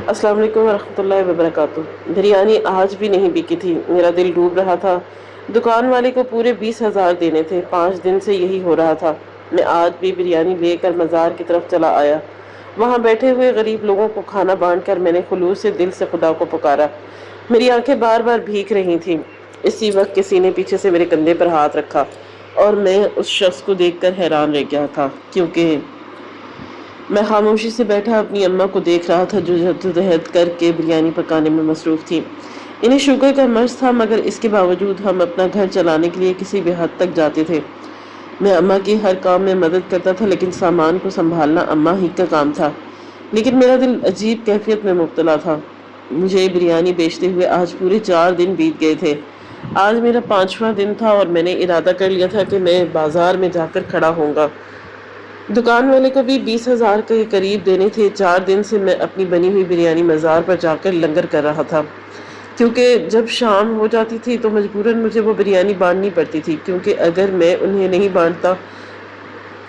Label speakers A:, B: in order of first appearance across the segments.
A: السلام علیکم ورحمۃ اللہ وبرکاتہ۔ بریانی آج بھی نہیں بکی تھی، میرا دل ڈوب رہا تھا۔ دکان والے کو پورے 20,000 دینے تھے، 5 دن سے یہی ہو رہا تھا۔ میں آج بھی بریانی لے کر مزار کی طرف چلا آیا۔ وہاں بیٹھے ہوئے غریب لوگوں کو کھانا بانٹ کر میں نے خلوص سے دل سے خدا کو پکارا۔ میری آنکھیں بار بار بھیگ رہی تھیں۔ اسی وقت کسی نے پیچھے سے میرے کندھے پر ہاتھ رکھا اور میں اس شخص کو دیکھ کر حیران رہ گیا تھا، کیونکہ میں خاموشی سے بیٹھا اپنی اماں کو دیکھ رہا تھا جو جدوجہد کر کے بریانی پکانے میں مصروف تھی۔ انہیں شوگر کا مرض تھا، مگر اس کے باوجود ہم اپنا گھر چلانے کے لیے کسی بھی حد تک جاتے تھے۔ میں اماں کی ہر کام میں مدد کرتا تھا، لیکن سامان کو سنبھالنا اماں ہی کا کام تھا۔ لیکن میرا دل عجیب کیفیت میں مبتلا تھا۔ مجھے بریانی بیچتے ہوئے آج پورے 4 دن بیت گئے تھے۔ آج میرا 5واں دن تھا اور میں نے ارادہ کر لیا تھا کہ میں بازار میں جا کر کھڑا ہوں گا۔ دکان والے کو بھی 20,000 کے قریب دینے تھے۔ 4 دن سے میں اپنی بنی ہوئی بریانی مزار پر جا کر لنگر کر رہا تھا، کیونکہ جب شام ہو جاتی تھی تو مجبوراً مجھے وہ بریانی بانٹنی پڑتی تھی، کیونکہ اگر میں انہیں نہیں بانٹتا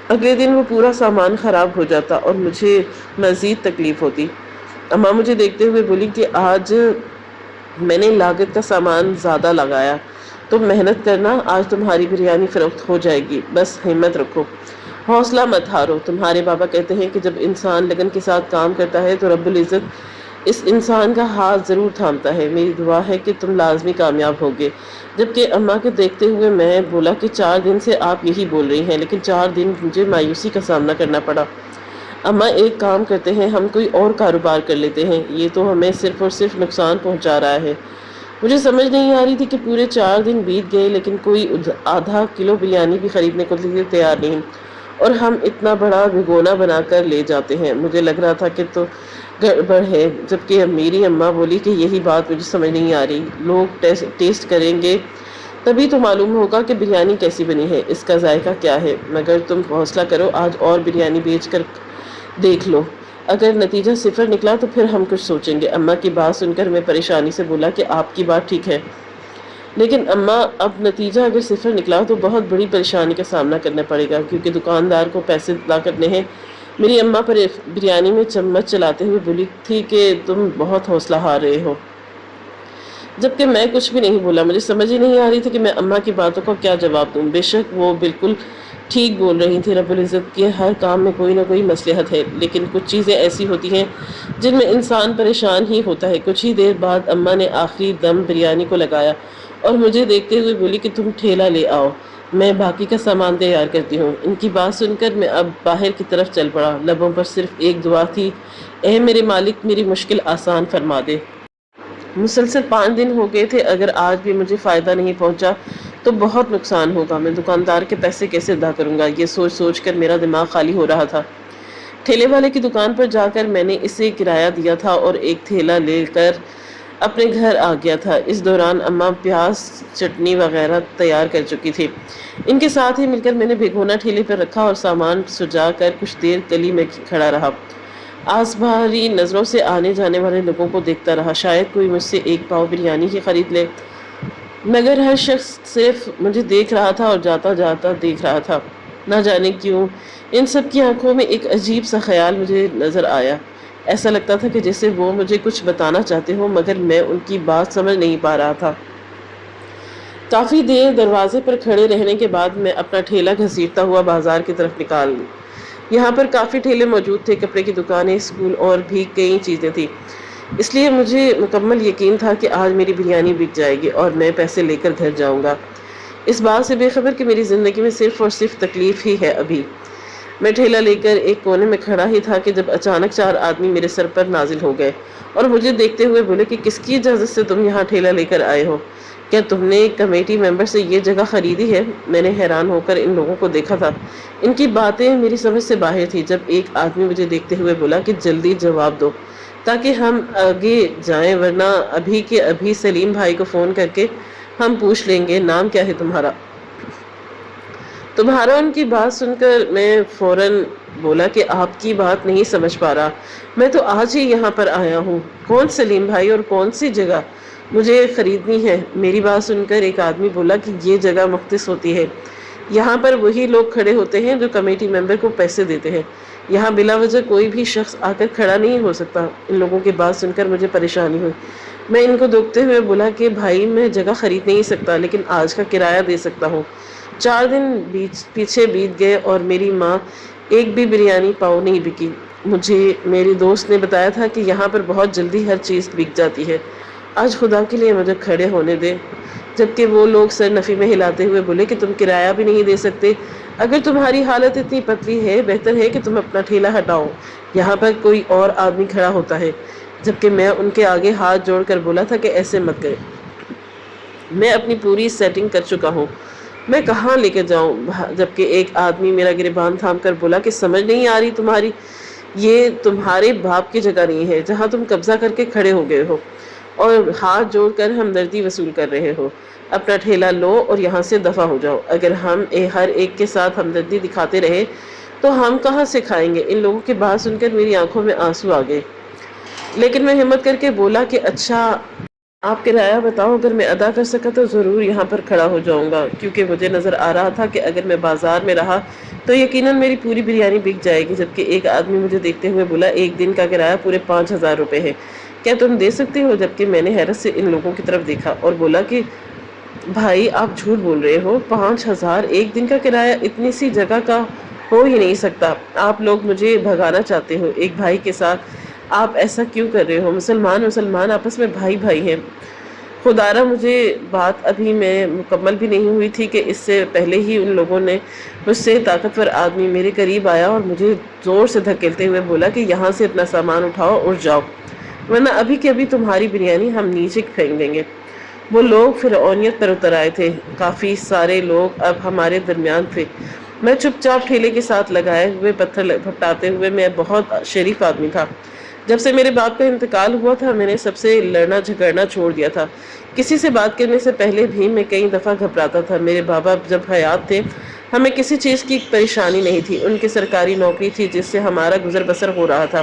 A: اگلے دن وہ پورا سامان خراب ہو جاتا اور مجھے مزید تکلیف ہوتی۔ اماں مجھے دیکھتے ہوئے بولی کہ آج میں نے لاگت کا سامان زیادہ لگایا، تم محنت کرنا، آج تمہاری بریانی فروخت ہو جائے گی، بس ہمت رکھو، حوصلہ مت ہارو۔ تمہارے بابا کہتے ہیں کہ جب انسان لگن کے ساتھ کام کرتا ہے تو رب العزت اس انسان کا ہاتھ ضرور تھامتا ہے۔ میری دعا ہے کہ تم لازمی کامیاب ہوگے۔ جبکہ اماں کو دیکھتے ہوئے میں بولا کہ 4 دن سے آپ یہی بول رہی ہیں، لیکن 4 دن مجھے مایوسی کا سامنا کرنا پڑا۔ اماں ایک کام کرتے ہیں، ہم کوئی اور کاروبار کر لیتے ہیں، یہ تو ہمیں صرف اور صرف نقصان پہنچا رہا ہے۔ مجھے سمجھ نہیں آ رہی تھی کہ پورے 4 دن بیت گئے لیکن کوئی آدھا کلو بریانی بھی خریدنے کو تیار نہیں، اور ہم اتنا بڑا بھگونا بنا کر لے جاتے ہیں۔ مجھے لگ رہا تھا کہ تو گڑبڑ ہے، جبکہ میری اماں بولی کہ یہی بات مجھے سمجھ نہیں آ رہی، لوگ ٹیسٹ کریں گے تبھی تو معلوم ہوگا کہ بریانی کیسی بنی ہے، اس کا ذائقہ کیا ہے۔ مگر تم حوصلہ کرو، آج اور بریانی بیچ کر دیکھ لو، اگر نتیجہ 0 نکلا تو پھر ہم کچھ سوچیں گے۔ اماں کی بات سن کر میں پریشانی سے بولا کہ آپ کی بات ٹھیک ہے، لیکن اماں اب نتیجہ اگر 0 نکلا تو بہت بڑی پریشانی کا سامنا کرنا پڑے گا، کیونکہ دکاندار کو پیسے ادا کرنے ہیں۔ میری اماں پر بریانی میں چمچ چلاتے ہوئے بولی تھی کہ تم بہت حوصلہ ہار رہے ہو، جبکہ میں کچھ بھی نہیں بولا۔ مجھے سمجھ ہی نہیں آ رہی تھی کہ میں اماں کی باتوں کو کیا جواب دوں۔ بے شک وہ بالکل ٹھیک بول رہی تھی، رب العزت کے ہر کام میں کوئی نہ کوئی مصلحت ہے، لیکن کچھ چیزیں ایسی ہوتی ہیں جن میں انسان پریشان ہی ہوتا ہے۔ کچھ ہی دیر بعد اماں نے آخری دم بریانی کو لگایا اور مجھے دیکھتے ہوئے بولی کہ تم ٹھیلا لے آؤ، میں باقی کا سامان تیار کرتی ہوں۔ ان کی بات سن کر میں اب باہر کی طرف چل پڑا۔ لبوں پر صرف ایک دعا تھی، اے میرے مالک، میری مشکل آسان فرما دے۔ مسلسل 5 دن ہو گئے تھے، اگر آج بھی مجھے فائدہ نہیں پہنچا تو بہت نقصان ہوگا۔ میں دکاندار کے پیسے کیسے ادا کروں گا، یہ سوچ سوچ کر میرا دماغ خالی ہو رہا تھا۔ ٹھیلے والے کی دکان پر جا کر میں نے اسے کرایہ دیا تھا اور ایک تھیلا لے کر اپنے گھر آ گیا تھا۔ اس دوران اماں پیاز، چٹنی وغیرہ تیار کر چکی تھی۔ ان کے ساتھ ہی مل کر میں نے بھگونا ٹھیلے پر رکھا اور سامان سجا کر کچھ دیر گلی میں کھڑا رہا۔ آس بھاری نظروں سے آنے جانے والے لوگوں کو دیکھتا رہا، شاید کوئی مجھ سے ایک پاؤ بریانی ہی خرید لے، مگر ہر شخص صرف مجھے دیکھ رہا تھا اور جاتا جاتا دیکھ رہا تھا۔ نہ جانے کیوں ان سب کی آنکھوں میں ایک عجیب سا خیال مجھے نظر آیا۔ ایسا لگتا تھا کہ جیسے وہ مجھے کچھ بتانا چاہتے ہوں، مگر میں ان کی بات سمجھ نہیں پا رہا تھا۔ کافی دیر دروازے پر کھڑے رہنے کے بعد میں اپنا ٹھیلا گھسیٹتا ہوا بازار کی طرف نکال۔ یہاں پر کافی ٹھیلے موجود تھے، کپڑے کی دکانیں، اسکول اور بھی کئی چیزیں تھیں، اس لیے مجھے مکمل یقین تھا کہ آج میری بریانی بک جائے گی اور میں پیسے لے کر گھر جاؤں گا، اس بات سے بے خبر کہ میری زندگی میں صرف اور صرف تکلیف ہی ہے ابھی۔ میں ٹھیلا لے کر ایک کونے میں کھڑا ہی تھا کہ جب اچانک 4 آدمی میرے سر پر نازل ہو گئے اور مجھے دیکھتے ہوئے بولے کہ کس کی اجازت سے تم یہاں ٹھیلا لے کر آئے ہو؟ کیا تم نے کمیٹی ممبر سے یہ جگہ خریدی ہے؟ میں نے حیران ہو کر ان لوگوں کو دیکھا تھا۔ ان کی باتیں میری سمجھ سے باہر تھی، جب ایک آدمی مجھے دیکھتے ہوئے بولا کہ جلدی جواب دو تاکہ ہم آگے جائیں، ورنہ ابھی کے ابھی سلیم بھائی کو فون کر کے ہم پوچھ لیں گے نام کیا ہے تمہارا؟ ان کی بات سن کر میں فوراً بولا کہ آپ کی بات نہیں سمجھ پا رہا، میں تو آج ہی یہاں پر آیا ہوں۔ کون سلیم بھائی اور کون سی جگہ مجھے خریدنی ہے؟ میری بات سن کر ایک آدمی بولا کہ یہ جگہ مختص ہوتی ہے، یہاں پر وہی لوگ کھڑے ہوتے ہیں جو کمیٹی ممبر کو پیسے دیتے ہیں۔ یہاں بلا وجہ کوئی بھی شخص آ کر کھڑا نہیں ہو سکتا۔ ان لوگوں کی بات سن کر مجھے پریشانی ہوئی۔ میں ان کو دکتے ہوئے بولا کہ بھائی میں جگہ خرید نہیں سکتا لیکن آج کا کرایہ دے سکتا ہوں۔ 4 دن پیچھے بیت گئے اور میری ماں ایک بھی بریانی پاؤ نہیں بکی۔ مجھے میری دوست نے بتایا تھا کہ یہاں پر بہت جلدی ہر چیز بک جاتی ہے۔ آج خدا کے لیے مجھے کھڑے ہونے دے۔ جبکہ وہ لوگ سر نفی میں ہلاتے ہوئے بولے کہ تم کرایہ بھی نہیں دے سکتے۔ اگر تمہاری حالت اتنی پتلی ہے بہتر ہے کہ تم اپنا ٹھیلا ہٹاؤ، یہاں پر کوئی اور آدمی کھڑا ہوتا ہے۔ جبکہ میں ان کے آگے ہاتھ جوڑ کر بولا تھا کہ ایسے مت کریں، میں اپنی پوری سیٹنگ کر چکا ہوں، میں کہاں لے کے جاؤں۔ جبکہ ایک آدمی میرا گریبان تھام کر بولا کہ سمجھ نہیں آ رہی تمہاری، یہ تمہارے باپ کی جگہ نہیں ہے جہاں تم قبضہ کر کے کھڑے ہو گئے ہو اور ہاتھ جوڑ کر ہمدردی وصول کر رہے ہو۔ اپنا ٹھیلا لو اور یہاں سے دفع ہو جاؤ۔ اگر ہم ہر ایک کے ساتھ ہمدردی دکھاتے رہے تو ہم کہاں سے کھائیں گے۔ ان لوگوں کی بات سن کر میری آنکھوں میں آنسو آ گئے، لیکن میں ہمت کر کے بولا کہ اچھا آپ کرایہ بتاؤ، اگر میں ادا کر سکا تو ضرور یہاں پر کھڑا ہو جاؤں گا، کیونکہ مجھے نظر آ رہا تھا کہ اگر میں بازار میں رہا تو یقیناً میری پوری بریانی بک جائے گی۔ جبکہ ایک آدمی مجھے دیکھتے ہوئے بولا ایک دن کا کرایہ پورے 5,000 روپے ہے، کیا تم دے سکتے ہو؟ جبکہ میں نے حیرت سے ان لوگوں کی طرف دیکھا اور بولا کہ بھائی آپ جھوٹ بول رہے ہو، 5,000 ایک دن کا کرایہ اتنی سی جگہ کا ہو ہی نہیں سکتا۔ آپ لوگ مجھے بھگانا چاہتے ہو ایک بھائی کے ساتھ، آپ ایسا کیوں کر رہے ہو؟ مسلمان آپس میں بھائی بھائی ہیں۔ خدارا مجھے بات ابھی میں مکمل بھی نہیں ہوئی تھی کہ اس سے پہلے ہی ان لوگوں نے مجھ سے طاقتور آدمی میرے قریب آیا اور مجھے زور سے دھکیلتے ہوئے بولا کہ یہاں سے اپنا سامان اٹھاؤ اور جاؤ، ورنہ ابھی کے ابھی تمہاری بریانی ہم نیچے پھینک دیں گے۔ وہ لوگ فرعونیت پر اتر آئے تھے، کافی سارے لوگ اب ہمارے درمیان تھے۔ میں چپ چاپ ٹھیلے کے ساتھ لگائے ہوئے پتھر پھٹاتے ہوئے، میں بہت شریف آدمی تھا۔ جب سے میرے باپ کا انتقال ہوا تھا میں نے سب سے لڑنا جھگڑنا چھوڑ دیا تھا۔ کسی سے بات کرنے سے پہلے بھی میں کئی دفعہ گھبراتا تھا۔ میرے بابا جب حیات تھے ہمیں کسی چیز کی پریشانی نہیں تھی، ان کی سرکاری نوکری تھی جس سے ہمارا گزر بسر ہو رہا تھا،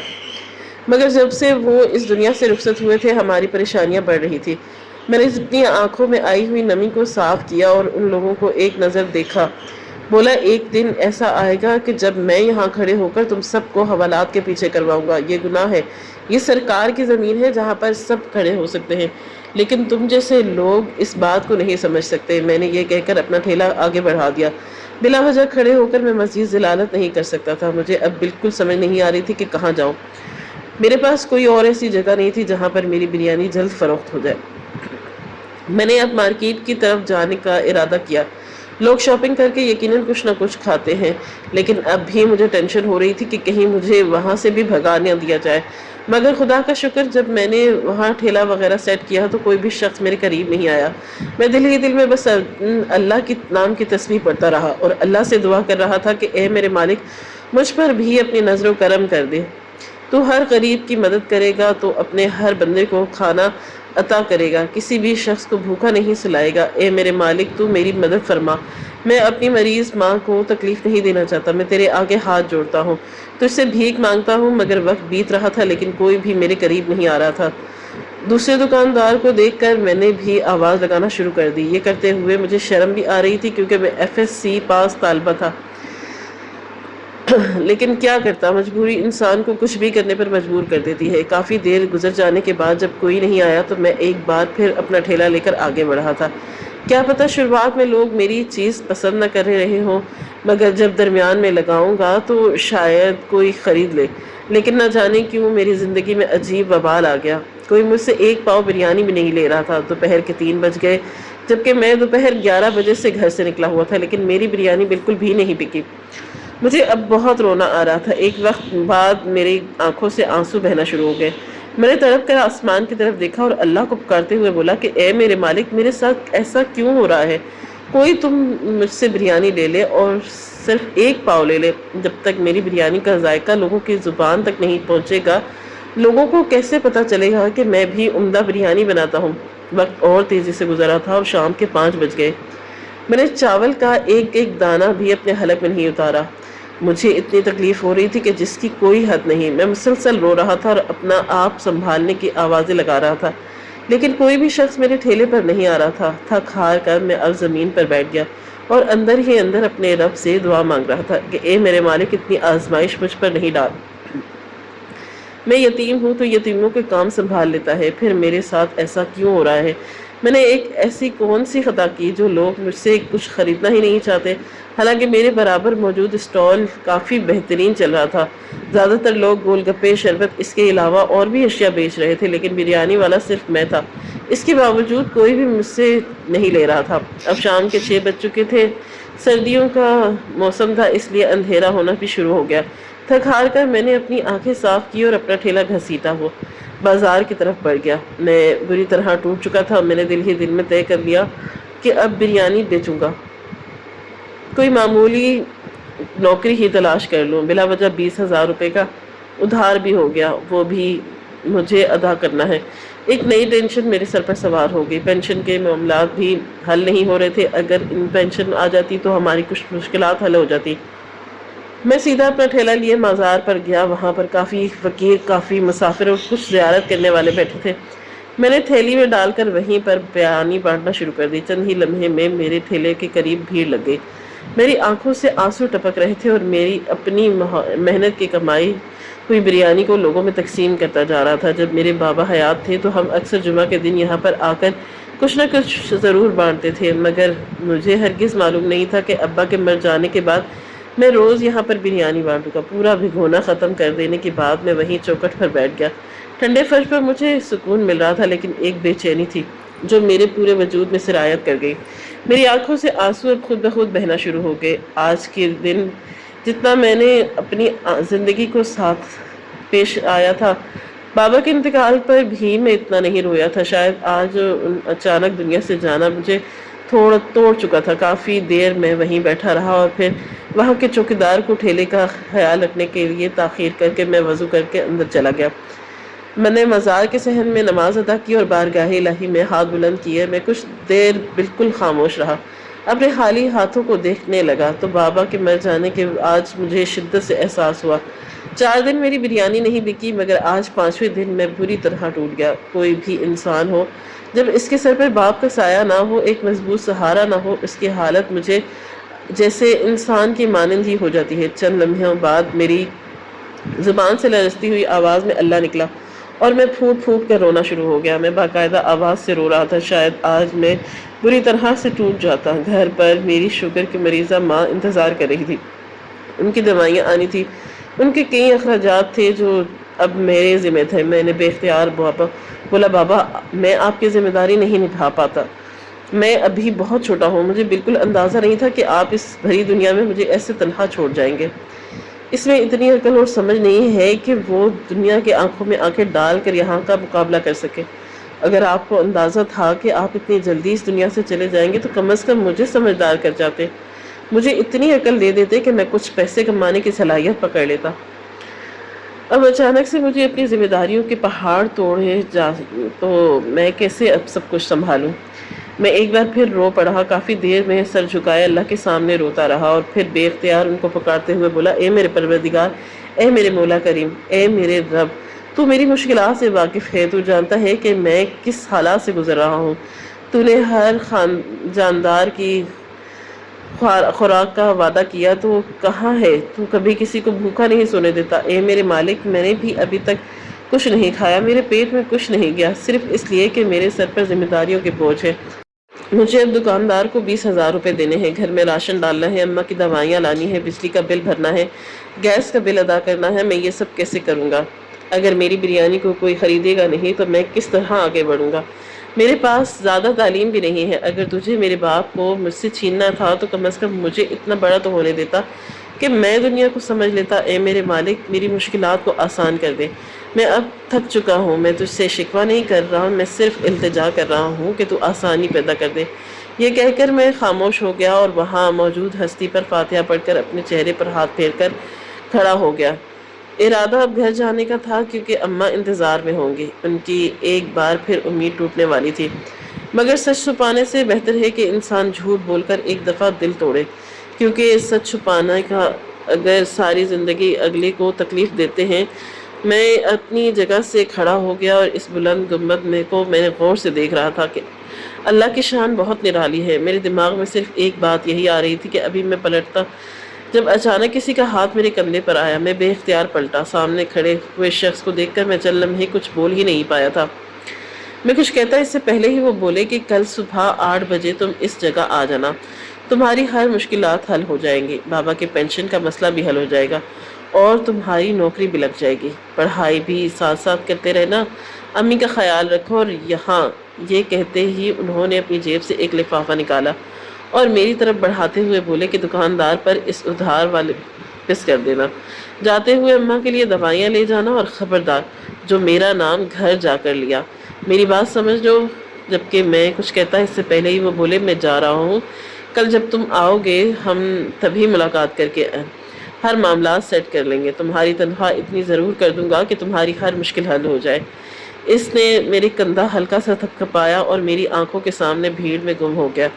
A: مگر جب سے وہ اس دنیا سے رخصت ہوئے تھے ہماری پریشانیاں بڑھ رہی تھی۔ میں نے اپنی آنکھوں میں آئی ہوئی نمی کو صاف کیا اور ان لوگوں کو ایک نظر دیکھا، بولا ایک دن ایسا آئے گا کہ جب میں یہاں کھڑے ہو کر تم سب کو حوالات کے پیچھے کرواؤں گا۔ یہ گناہ ہے، یہ سرکار کی زمین ہے جہاں پر سب کھڑے ہو سکتے ہیں، لیکن تم جیسے لوگ اس بات کو نہیں سمجھ سکتے۔ میں نے یہ کہہ کر اپنا ٹھیلا آگے بڑھا دیا۔ بلا وجہ کھڑے ہو کر میں مزید ضلالت نہیں کر سکتا تھا۔ مجھے اب بالکل سمجھ نہیں آ رہی تھی کہ کہاں جاؤں۔ میرے پاس کوئی اور ایسی جگہ نہیں تھی جہاں پر میری بریانی جلد فروخت ہو جائے۔ میں نے اب مارکیٹ کی طرف جانے کا ارادہ کیا۔ لوگ شاپنگ کر کے یقیناً کچھ نہ کچھ کھاتے ہیں، لیکن اب بھی مجھے ٹینشن ہو رہی تھی کہ کہیں مجھے وہاں سے بھی بھگا نہ دیا جائے۔ مگر خدا کا شکر جب میں نے وہاں ٹھیلا وغیرہ سیٹ کیا تو کوئی بھی شخص میرے قریب نہیں آیا۔ میں دل ہی دل میں بس اللہ کے نام کی تسبیح پڑھتا رہا اور اللہ سے دعا کر رہا تھا کہ اے میرے مالک مجھ پر بھی اپنی نظر و کرم کر دے۔ تو ہر غریب کی مدد کرے گا، تو اپنے ہر بندے کو کھانا عطا کرے گا، کسی بھی شخص کو بھوکا نہیں سلائے گا۔ اے میرے مالک تو میری مدد فرما، میں اپنی مریض ماں کو تکلیف نہیں دینا چاہتا، میں تیرے آگے ہاتھ جوڑتا ہوں، تجھ سے بھیک مانگتا ہوں۔ مگر وقت بیت رہا تھا لیکن کوئی بھی میرے قریب نہیں آ رہا تھا۔ دوسرے دکاندار کو دیکھ کر میں نے بھی آواز لگانا شروع کر دی۔ یہ کرتے ہوئے مجھے شرم بھی آ رہی تھی کیونکہ میں FSC پاس طالبہ تھا، لیکن کیا کرتا، مجبوری انسان کو کچھ بھی کرنے پر مجبور کر دیتی ہے۔ کافی دیر گزر جانے کے بعد جب کوئی نہیں آیا تو میں ایک بار پھر اپنا ٹھیلا لے کر آگے بڑھا تھا۔ کیا پتہ شروعات میں لوگ میری چیز پسند نہ کر رہے ہوں، مگر جب درمیان میں لگاؤں گا تو شاید کوئی خرید لے۔ لیکن نہ جانے کیوں میری زندگی میں عجیب وبال آ گیا، کوئی مجھ سے ایک پاؤ بریانی بھی نہیں لے رہا تھا۔ دوپہر کے 3 بج گئے جبکہ میں دوپہر 11 بجے سے گھر سے نکلا ہوا تھا، لیکن میری بریانی بالکل بھی نہیں بکی۔ مجھے اب بہت رونا آ رہا تھا۔ ایک وقت بعد میری آنکھوں سے آنسو بہنا شروع ہو گئے۔ میں نے تڑپ کر آسمان کی طرف دیکھا اور اللہ کو پکارتے ہوئے بولا کہ اے میرے مالک میرے ساتھ ایسا کیوں ہو رہا ہے؟ کوئی تم مجھ سے بریانی لے لے اور صرف ایک پاؤ لے لے۔ جب تک میری بریانی کا ذائقہ لوگوں کی زبان تک نہیں پہنچے گا لوگوں کو کیسے پتا چلے گا کہ میں بھی عمدہ بریانی بناتا ہوں۔ وقت اور تیزی سے گزرا تھا اور شام کے 5 بج گئے۔ میں نے چاول کا ایک ایک دانہ بھی اپنے حلق میں نہیں اتارا۔ مجھے اتنی تکلیف ہو رہی تھی کہ جس کی کوئی حد نہیں۔ میں مسلسل رو رہا تھا اور اپنا آپ سنبھالنے کی آوازیں لگا رہا تھا لیکن کوئی بھی شخص میرے ٹھیلے پر نہیں آ رہا تھا۔ تھک ہار کر میں اب زمین پر بیٹھ گیا اور اندر ہی اندر اپنے رب سے دعا مانگ رہا تھا کہ اے میرے مالک، اتنی آزمائش مجھ پر نہیں ڈال۔ میں یتیم ہوں تو یتیموں کے کام سنبھال لیتا ہے، پھر میرے ساتھ ایسا کیوں ہو رہا ہے؟ میں نے ایک ایسی کون سی خطا کی جو لوگ مجھ سے کچھ خریدنا ہی نہیں چاہتے؟ حالانکہ میرے برابر موجود اسٹال کافی بہترین چل رہا تھا۔ زیادہ تر لوگ گول گپے، شربت، اس کے علاوہ اور بھی اشیاء بیچ رہے تھے، لیکن بریانی والا صرف میں تھا۔ اس کے باوجود کوئی بھی مجھ سے نہیں لے رہا تھا۔ اب شام کے 6 بج چکے تھے، سردیوں کا موسم تھا، اس لیے اندھیرا ہونا بھی شروع ہو گیا۔ تھک ہار کر میں نے اپنی آنکھیں صاف کی اور اپنا ٹھیلا گھسیٹا ہوا بازار کی طرف بڑھ گیا۔ میں بری طرح ٹوٹ چکا تھا۔ میں نے دل ہی دل میں طے کر لیا کہ اب بریانی بیچوں گا، کوئی معمولی نوکری ہی تلاش کر لوں۔ بلا وجہ 20,000 روپے کا ادھار بھی ہو گیا، وہ بھی مجھے ادا کرنا ہے۔ ایک نئی ٹینشن میرے سر پر سوار ہو گئی۔ پینشن کے معاملات بھی حل نہیں ہو رہے تھے۔ اگر ان پینشن آ جاتی تو ہماری کچھ مشکلات حل ہو جاتی۔ میں سیدھا اپنا ٹھیلا لیے مزار پر گیا۔ وہاں پر کافی فقیر، کافی مسافر اور کچھ زیارت کرنے والے بیٹھے تھے۔ میں نے تھیلی میں ڈال کر وہیں پر بریانی بانٹنا شروع کر دی۔ چند ہی لمحے میں میرے ٹھیلے کے قریب بھیڑ لگ گئی۔ میری آنکھوں سے آنسو ٹپک رہے تھے اور میری اپنی محنت کی کمائی ہوئی بریانی کو لوگوں میں تقسیم کرتا جا رہا تھا۔ جب میرے بابا حیات تھے تو ہم اکثر جمعہ کے دن یہاں پر آ کر کچھ نہ کچھ ضرور بانٹتے تھے، مگر مجھے ہرگز معلوم نہیں تھا کہ ابا کے مر جانے کے بعد میں روز یہاں پر بریانی بانٹوں گا۔ پورا بھگونا ختم کر دینے کے بعد میں وہیں چوکٹ پر بیٹھ گیا۔ ٹھنڈے فرش پر مجھے سکون مل رہا تھا، لیکن ایک بے چینی تھی جو میرے پورے وجود میں سرایت کر گئی۔ میری آنکھوں سے آنسو اب خود بخود بہنا شروع ہو گئے۔ آج کے دن جتنا میں نے اپنی زندگی کو ساتھ پیش آیا تھا، بابا کے انتقال پر بھی میں اتنا نہیں رویا تھا۔ شاید آج اچانک دنیا سے جانا مجھے توڑ چکا تھا۔ کافی دیر میں وہیں بیٹھا رہا اور پھر وہاں کے چوکیدار کو ٹھیلے کا خیال رکھنے کے لیے تاخیر کر کے میں وضو کر کے اندر چلا گیا۔ میں نے مزار کے صحن میں نماز ادا کی اور بارگاہ الہی میں ہاتھ بلند کیے۔ میں کچھ دیر بالکل خاموش رہا، اپنے خالی ہاتھوں کو دیکھنے لگا تو بابا کے مر جانے کے آج مجھے شدت سے احساس ہوا۔ 4 دن میری بریانی نہیں بکی، مگر آج 5ویں دن میں بری طرح ٹوٹ گیا۔ کوئی بھی انسان ہو جب اس کے سر پر باپ کا سایہ نہ ہو، ایک مضبوط سہارا نہ ہو، اس کی حالت مجھے جیسے انسان کی مانند ہی ہو جاتی ہے۔ چند لمحوں بعد میری زبان سے لرزتی ہوئی آواز میں اللہ نکلا اور میں پھوٹ پھوٹ کر رونا شروع ہو گیا۔ میں باقاعدہ آواز سے رو رہا تھا۔ شاید آج میں بری طرح سے ٹوٹ جاتا۔ گھر پر میری شوگر کی مریضہ ماں انتظار کر رہی تھی۔ ان کی دوائیاں آنی تھی، ان کے کئی اخراجات تھے جو اب میرے ذمہ تھے۔ میں نے بے اختیار بولا بابا، میں آپ کی ذمہ داری نہیں نبھا پاتا۔ میں ابھی بہت چھوٹا ہوں، مجھے بالکل اندازہ نہیں تھا کہ آپ اس بھری دنیا میں مجھے ایسے تنہا چھوڑ جائیں گے۔ اس میں اتنی عقل اور سمجھ نہیں ہے کہ وہ دنیا کے آنکھوں میں آنکھیں ڈال کر یہاں کا مقابلہ کر سکے۔ اگر آپ کو اندازہ تھا کہ آپ اتنی جلدی اس دنیا سے چلے جائیں گے تو کم از کم مجھے سمجھدار کر جاتے، مجھے اتنی عقل دے دیتے کہ میں کچھ پیسے کمانے کی صلاحیت پکڑ لیتا۔ اب اچانک سے مجھے اپنی ذمہ داریوں کے پہاڑ توڑے جا تو میں کیسے اب سب کچھ سنبھالوں؟ میں ایک بار پھر رو پڑا۔ کافی دیر میں سر جھکائے اللہ کے سامنے روتا رہا اور پھر بے اختیار ان کو پکارتے ہوئے بولا، اے میرے پروردگار، اے میرے مولا کریم، اے میرے رب، تو میری مشکلات سے واقف ہے، تو جانتا ہے کہ میں کس حالات سے گزر رہا ہوں۔ تو نے ہر جاندار کی خوراک کا وعدہ کیا تو کہاں ہے؟ تو کبھی کسی کو بھوکا نہیں سونے دیتا۔ اے میرے مالک، میں نے بھی ابھی تک کچھ نہیں کھایا، میرے پیٹ میں کچھ نہیں گیا، صرف اس لیے کہ میرے سر پر ذمہ داریوں کے بوجھ ہے۔ مجھے اب دکاندار کو 20,000 روپے دینے ہیں، گھر میں راشن ڈالنا ہے، اماں کی دوائیاں لانی ہے، بجلی کا بل بھرنا ہے، گیس کا بل ادا کرنا ہے۔ میں یہ سب کیسے کروں گا؟ اگر میری بریانی کو کوئی خریدے گا نہیں تو میں کس طرح آگے بڑھوں گا؟ میرے پاس زیادہ تعلیم بھی نہیں ہے۔ اگر تجھے میرے باپ کو مجھ سے چھیننا تھا تو کم از کم مجھے اتنا بڑا تو ہونے دیتا کہ میں دنیا کو سمجھ لیتا۔ اے میرے مالک، میری مشکلات کو آسان کر دے۔ میں اب تھک چکا ہوں، میں تجھ سے شکوہ نہیں کر رہا ہوں، میں صرف التجا کر رہا ہوں کہ تو آسانی پیدا کر دے۔ یہ کہہ کر میں خاموش ہو گیا اور وہاں موجود ہستی پر فاتحہ پڑھ کر اپنے چہرے پر ہاتھ پھیر کر کھڑا ہو گیا۔ ارادہ اب گھر جانے کا تھا کیونکہ اماں انتظار میں ہوں گی۔ ان کی ایک بار پھر امید ٹوٹنے والی تھی، مگر سچ چھپانے سے بہتر ہے کہ انسان جھوٹ بول کر ایک دفعہ دل توڑے، کیونکہ سچ چھپانے کا اگر ساری زندگی اگلے کو تکلیف دیتے ہیں میں اپنی جگہ سے کھڑا ہو گیا اور اس بلند گنبد میں نے غور سے دیکھ رہا تھا کہ اللہ کی شان بہت نرالی ہے۔ میرے دماغ میں صرف ایک بات یہی آ رہی تھی کہ ابھی میں پلٹتا جب اچانک کسی کا ہاتھ میرے کندھے پر آیا۔ میں بے اختیار پلٹا۔ سامنے کھڑے ہوئے شخص کو دیکھ کر میں چند لمحے کچھ بول ہی نہیں پایا تھا۔ میں کچھ کہتا اس سے پہلے ہی وہ بولے کہ کل صبح 8 بجے تم اس جگہ آ جانا، تمہاری ہر مشکلات حل ہو جائیں گی، بابا کے پینشن کا مسئلہ بھی حل ہو جائے گا اور تمہاری نوکری بھی لگ جائے گی، پڑھائی بھی ساتھ ساتھ کرتے رہنا، امی کا خیال رکھو۔ اور یہاں یہ کہتے ہی انہوں نے اپنی جیب سے ایک لفافہ نکالا اور میری طرف بڑھاتے ہوئے بولے کہ دکاندار پر اس ادھار والے پس کر دینا، جاتے ہوئے اماں کے لیے دوائیاں لے جانا، اور خبردار جو میرا نام گھر جا کر لیا، میری بات سمجھ لو۔ جبکہ میں کچھ کہتا اس سے پہلے ہی وہ بولے میں جا رہا ہوں، کل جب تم آؤ گے ہم تبھی ملاقات کر کے ہر معاملات سیٹ کر لیں گے، تمہاری تنخواہ اتنی ضرور کر دوں گا کہ تمہاری ہر مشکل حل ہو جائے۔ اس نے میرے کندھا ہلکا سا تھپتھپایا اور میری آنکھوں کے سامنے بھیڑ میں گم ہو گیا،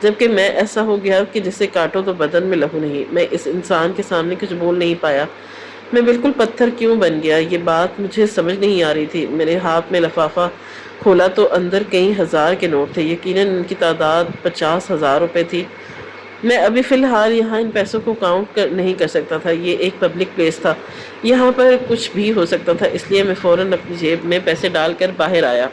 A: جبکہ میں ایسا ہو گیا کہ جسے کاٹو تو بدن میں لہو نہیں۔ میں اس انسان کے سامنے کچھ بول نہیں پایا۔ میں بالکل پتھر کیوں بن گیا، یہ بات مجھے سمجھ نہیں آ رہی تھی۔ میرے ہاتھ میں لفافہ کھولا تو اندر کئی ہزار کے نوٹ تھے، یقیناً ان کی تعداد 50,000 روپے تھی۔ میں ابھی فی الحال یہاں ان پیسوں کو کاؤنٹ نہیں کر سکتا تھا، یہ ایک پبلک پلیس تھا، یہاں پر کچھ بھی ہو سکتا تھا، اس لیے میں فوراً اپنی جیب میں پیسے ڈال کر باہر آیا۔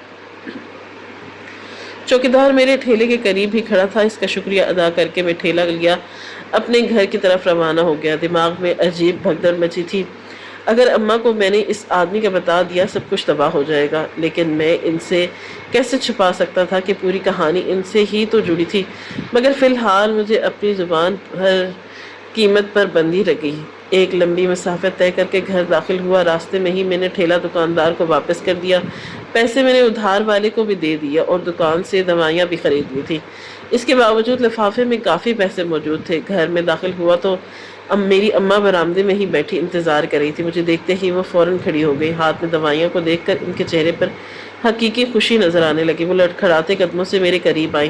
A: چوکیدار میرے ٹھیلے کے قریب ہی کھڑا تھا، اس کا شکریہ ادا کر کے میں ٹھیلا لیا اپنے گھر کی طرف روانہ ہو گیا۔ دماغ میں عجیب بھگدڑ مچی تھی، اگر اماں کو میں نے اس آدمی کا بتا دیا سب کچھ تباہ ہو جائے گا، لیکن میں ان سے کیسے چھپا سکتا تھا کہ پوری کہانی ان سے ہی تو جڑی تھی۔ مگر فی الحال مجھے اپنی زبان ہر قیمت پر بندی لگی۔ ایک لمبی مسافت طے کر کے گھر داخل ہوا، راستے میں ہی میں نے ٹھیلا دکاندار کو واپس کر دیا، پیسے میں نے ادھار والے کو بھی دے دیا اور دکان سے دوائیاں بھی خرید لی تھی۔ اس کے باوجود لفافے میں کافی پیسے موجود تھے۔ گھر میں داخل ہوا تو میری اماں برآمدے میں ہی بیٹھی انتظار کر رہی تھی۔ مجھے دیکھتے ہی وہ فوراً کھڑی ہو گئی، ہاتھ میں دوائیوں کو دیکھ کر ان کے چہرے پر حقیقی خوشی نظر آنے لگی۔ وہ لڑکھڑاتے قدموں سے میرے قریب آئی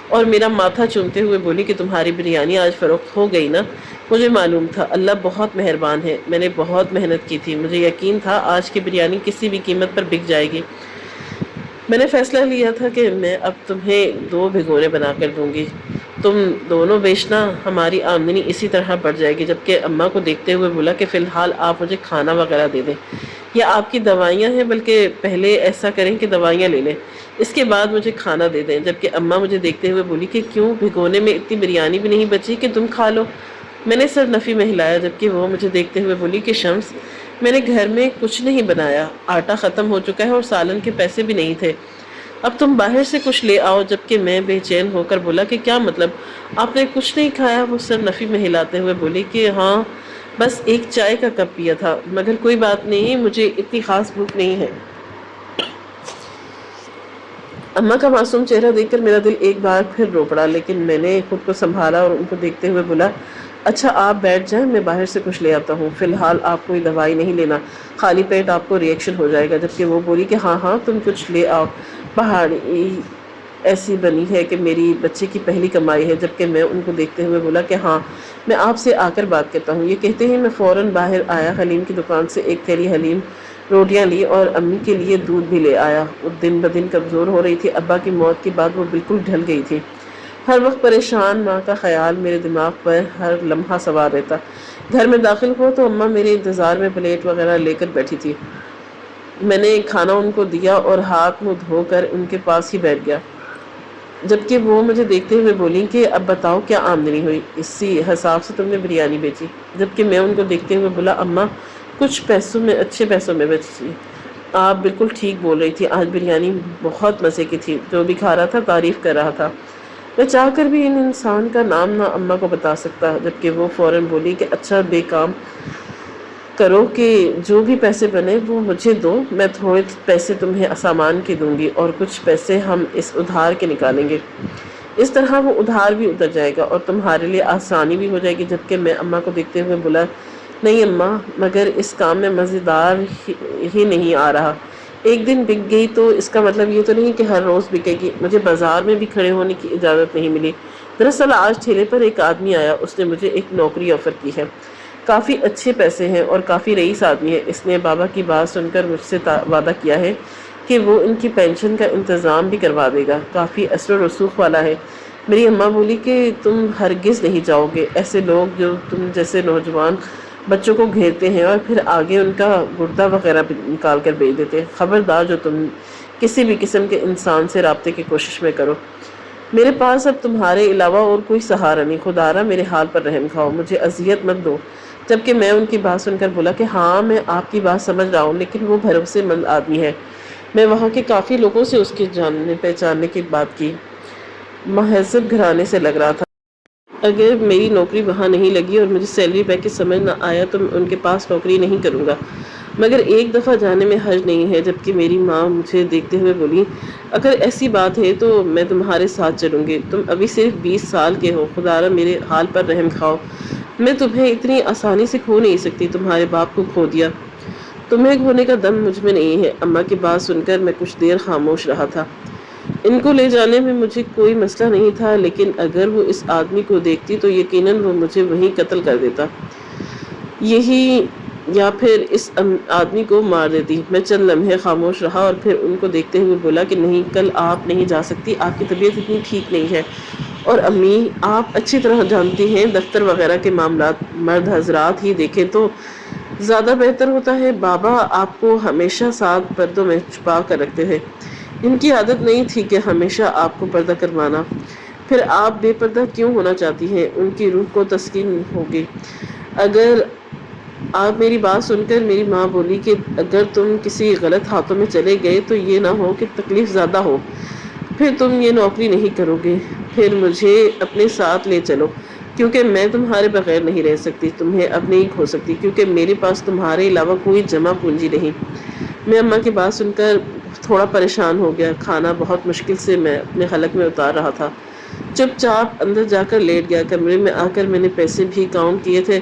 A: اور میرا ماتھا چومتے ہوئے بولی کہ تمہاری بریانی آج فروخت ہو گئی نا؟ مجھے معلوم تھا، اللہ بہت مہربان ہے، میں نے بہت محنت کی تھی، مجھے یقین تھا آج کی بریانی کسی بھی قیمت پر بک جائے گی۔ میں نے فیصلہ لیا تھا کہ میں اب تمہیں 2 بھگونے بنا کر دوں گی، تم دونوں بیچنا، ہماری آمدنی اسی طرح بڑھ جائے گی۔ جبکہ اماں کو دیکھتے ہوئے بولا کہ فی الحال آپ مجھے کھانا وغیرہ دے دیں، یہ آپ کی دوائیاں ہیں، بلکہ پہلے ایسا کریں کہ دوائیاں لے لیں، اس کے بعد مجھے کھانا دے دیں۔ جبکہ اماں مجھے دیکھتے ہوئے بولی کہ کیوں، بھگونے میں اتنی بریانی بھی نہیں بچی کہ تم کھا لو؟ میں نے سر نفی میں ہلایا، جبکہ وہ مجھے دیکھتے ہوئے بولی کہ شمس، میں نے گھر میں کچھ نہیں بنایا، آٹا ختم ہو چکا ہے اور سالن کے پیسے بھی نہیں تھے، اب تم باہر سے کچھ لے آؤ۔ جبکہ میں بے چین ہو کر بولا کہ کیا مطلب، آپ نے کچھ نہیں کھایا؟ وہ سر نفی میں ہلاتے ہوئے بولی کہ ہاں، بس ایک چائے کا کپ پیا تھا، مگر کوئی بات نہیں، مجھے اتنی خاص بھوک نہیں ہے۔ اماں کا معصوم چہرہ دیکھ کر میرا دل ایک بار پھر رو پڑا، لیکن میں نے خود کو سنبھالا اور ان کو دیکھتے ہوئے بولا اچھا آپ بیٹھ جائیں، میں باہر سے کچھ لے آتا ہوں، فی الحال آپ کوئی دوائی نہیں لینا، خالی پیٹ آپ کو ری ایکشن ہو جائے گا۔ جبکہ وہ بولی کہ ہاں ہاں تم کچھ لے آؤ، پہاڑی ایسی بنی ہے کہ میری بچے کی پہلی کمائی ہے۔ جبکہ میں ان کو دیکھتے ہوئے بولا کہ ہاں، میں آپ سے آ کر بات کرتا ہوں۔ یہ کہتے ہی میں فوراً باہر آیا، حلیم کی دکان سے ایک تھیلی حلیم، روٹیاں لی اور امی کے لیے دودھ بھی لے آیا۔ وہ دن بدن کمزور ہو رہی تھی، ابا کی موت کے بعد وہ بالکل ڈھل گئی تھی۔ ہر وقت پریشان ماں کا خیال میرے دماغ پر ہر لمحہ سوار رہتا۔ گھر میں داخل ہوا تو اماں میرے انتظار میں پلیٹ وغیرہ لے کر بیٹھی تھی۔ میں نے کھانا ان کو دیا اور ہاتھ منہ دھو کر ان کے پاس ہی بیٹھ گیا، جبکہ وہ مجھے دیکھتے ہوئے بولی کہ اب بتاؤ کیا آمدنی ہوئی، اسی حساب سے تم نے بریانی بیچی؟ جبکہ میں ان کو دیکھتے ہوئے بولا اماں کچھ پیسوں میں، اچھے پیسوں میں بیچی۔ آپ بالکل ٹھیک بول رہی تھی، آج بریانی بہت مزے کی تھی، جو بھی کھا رہا تھا تعریف کر رہا تھا۔ میں چاہ کر بھی ان انسان کا نام نہ اماں کو بتا سکتا۔ جبکہ وہ فوراً بولی کہ اچھا بے کام کرو کہ جو بھی پیسے بنے وہ مجھے دو، میں تھوڑے پیسے تمہیں سامان کے دوں گی اور کچھ پیسے ہم اس ادھار کے نکالیں گے، اس طرح وہ ادھار بھی اتر جائے گا اور تمہارے لیے آسانی بھی ہو جائے گی۔ جبکہ میں اماں کو دیکھتے ہوئے بولا نہیں اماں، مگر اس کام میں مزیدار ہی نہیں آ رہا، ایک دن بک گئی تو اس کا مطلب یہ تو نہیں کہ ہر روز بکے گی، مجھے بازار میں بھی کھڑے ہونے کی اجازت نہیں ملی۔ دراصل آج ٹھیلے پر ایک آدمی آیا، اس نے مجھے ایک نوکری آفر کی ہے، کافی اچھے پیسے ہیں اور کافی رئیس آدمی ہے۔ اس نے بابا کی بات سن کر مجھ سے وعدہ کیا ہے کہ وہ ان کی پینشن کا انتظام بھی کروا دے گا۔ کافی اثر و رسوخ والا ہے۔ میری اماں بولی کہ تم ہرگز نہیں جاؤ گے۔ ایسے لوگ جو تم جیسے نوجوان بچوں کو گھیرتے ہیں اور پھر آگے ان کا گردہ وغیرہ نکال کر بیچ دیتے ہیں، خبردار جو تم کسی بھی قسم کے انسان سے رابطے کی کوشش میں کرو۔ میرے پاس اب تمہارے علاوہ اور کوئی سہارا نہیں، خدا را میرے حال پر رحم کھاؤ، مجھے اذیت مت دو۔ جبکہ میں ان کی بات سن کر بولا کہ ہاں میں آپ کی بات سمجھ رہا ہوں، لیکن وہ بھروسے مند آدمی ہے۔ میں وہاں کے کافی لوگوں سے اس کے جاننے پہچاننے کی بات کی، مہذب گھرانے سے لگ رہا تھا۔ اگر میری نوکری وہاں نہیں لگی اور مجھے سیلری پیکج سمجھ نہ آیا تو میں ان کے پاس نوکری نہیں کروں گا، مگر ایک دفعہ جانے میں حرج نہیں ہے۔ جبکہ میری ماں مجھے دیکھتے ہوئے بولی، اگر ایسی بات ہے تو میں تمہارے ساتھ چلوں گی، تم ابھی صرف 20 سال کے ہو، خدا را میرے حال پر رحم کھاؤ، میں تمہیں اتنی آسانی سے کھو نہیں سکتی۔ تمہارے باپ کو کھو دیا، تمہیں کھونے کا دم مجھ میں نہیں ہے۔ اماں کی بات سن کر میں کچھ دیر خاموش رہا تھا۔ ان کو لے جانے میں مجھے کوئی مسئلہ نہیں تھا، لیکن اگر وہ اس آدمی کو دیکھتی تو یقیناً وہ مجھے وہیں قتل کر دیتا، یہی یا پھر اس آدمی کو مار دیتی۔ میں چند لمحے خاموش رہا اور پھر ان کو دیکھتے ہوئے بولا کہ نہیں، کل آپ نہیں جا سکتی، آپ کی طبیعت اتنی ٹھیک نہیں ہے، اور امی آپ اچھی طرح جانتی ہیں دفتر وغیرہ کے معاملات مرد حضرات ہی دیکھیں تو زیادہ بہتر ہوتا ہے۔ بابا آپ کو ہمیشہ ساتھ پردوں میں چھپا کر رکھتے ہیں، ان کی عادت نہیں تھی کہ ہمیشہ آپ کو پردہ کروانا، پھر آپ بے پردہ کیوں ہونا چاہتی ہیں؟ ان کی روح کو تسکین ہوگی۔ اگر آپ میری بات سن کر میری ماں بولی کہ اگر تم کسی غلط ہاتھوں میں چلے گئے تو یہ نہ ہو کہ تکلیف زیادہ ہو، پھر تم یہ نوکری نہیں کرو گے، پھر مجھے اپنے ساتھ لے چلو، کیونکہ میں تمہارے بغیر نہیں رہ سکتی، تمہیں اب نہیں کھو سکتی، کیونکہ میرے پاس تمہارے علاوہ کوئی جمع پونجی نہیں۔ میں اماں کی بات سن کر تھوڑا پریشان ہو گیا۔ کھانا بہت مشکل سے میں اپنے حلق میں اتار رہا تھا، چپ چاپ اندر جا کر لیٹ گیا۔ کمرے میں آ کر میں نے پیسے بھی کاؤنٹ کیے تھے،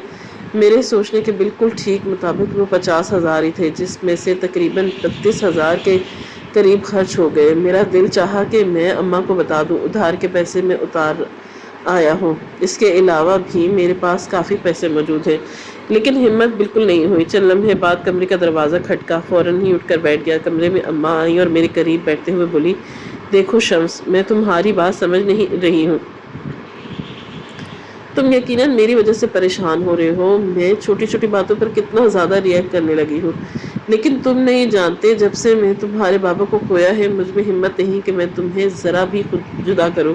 A: میرے سوچنے کے بالکل ٹھیک مطابق وہ 50,000 ہی تھے، جس میں سے تقریباً 32,000 کے قریب خرچ ہو گئے۔ میرا دل چاہا کہ میں اماں کو بتا دوں ادھار کے پیسے میں اتار آیا ہوں، اس کے علاوہ بھی میرے پاس کافی پیسے موجود ہیں، لیکن ہمت بالکل نہیں ہوئی۔ چند لمحے بعد کمرے کا دروازہ کھٹکا، فوراً ہی اٹھ کر بیٹھ گیا۔ کمرے میں اماں آئیں اور میرے قریب بیٹھتے ہوئے بولی، دیکھو شمس، میں تمہاری بات سمجھ نہیں رہی ہوں، تم یقیناً میری وجہ سے پریشان ہو رہے ہو، میں چھوٹی چھوٹی باتوں پر کتنا زیادہ ریئیکٹ کرنے لگی ہوں، لیکن تم نہیں جانتے جب سے میں تمہارے بابا کو کھویا ہے مجھ میں ہمت نہیں کہ میں تمہیں ذرا بھی خود جدا کروں۔